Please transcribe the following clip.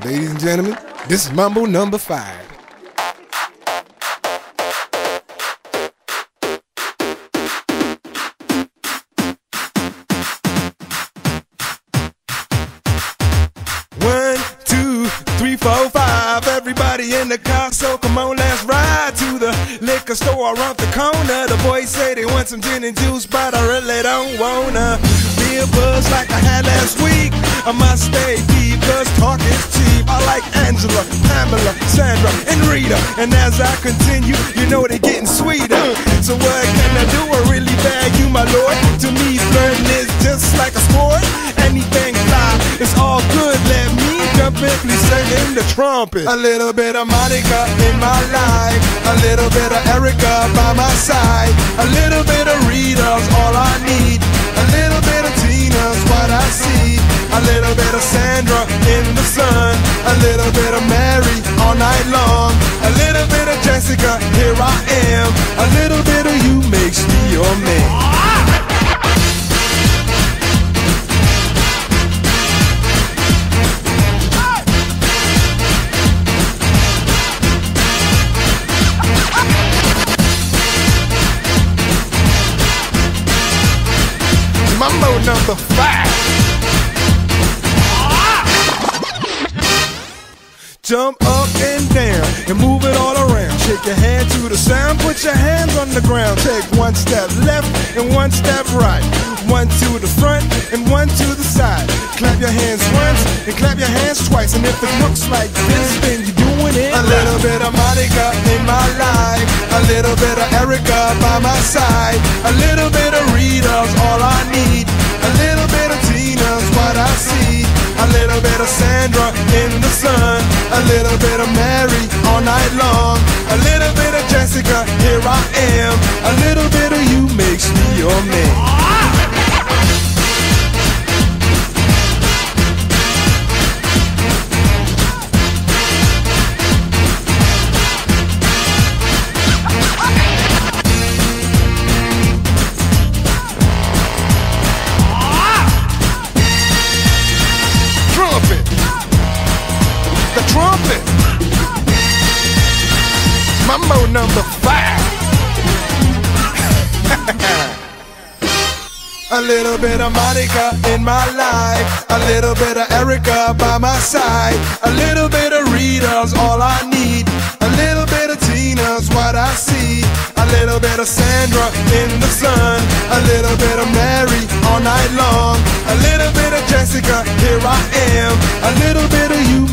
Ladies and gentlemen, this is Mambo number 5. One, two, three, four, five. Everybody in the car, so come on, let's ride to the liquor store around the corner. The boys say they want some gin and juice, but I really don't wanna be a buzz like I had last week. I must stay deep, cause talk is cheap. I like Angela, Pamela, Sandra, and Rita. And as I continue, you know they're getting sweeter. So what can I do? I really bag you, my lord. To me, flirting is just like a sport. Anything fly, it's all good. Let me jump in, please sing in the trumpet. A little bit of Monica in my life, a little bit of Erica by my side, a little bit of Rita's all I need, a little bit of Tina's what I see, a little bit of Sandra in the sun, a little bit of Mary all night long, a little bit of Jessica, here I am, a little bit of you makes me your man. Mambo number 5. Jump up and down and move it all around. Shake your hand to the sound, put your hands on the ground. Take one step left and one step right. One to the front and one to the side. Clap your hands once and clap your hands twice. And if it looks like this, then you're doing it. A little bit of Monica in my life, a little bit of Erica by my side, a little bit of Rita's all I need, a little bit of Tina's what I see, a little bit of Sandra in the sun, a little bit of Mary all night long, a little bit of Jessica, here I am, a little bit of you makes me your man. Trumpet. Mambo number 5. A little bit of Monica in my life, a little bit of Erica by my side, a little bit of Rita's all I need, a little bit of Tina's what I see, a little bit of Sandra in the sun, a little bit of Mary all night long, a little bit of Jessica, here I am, a little bit of you,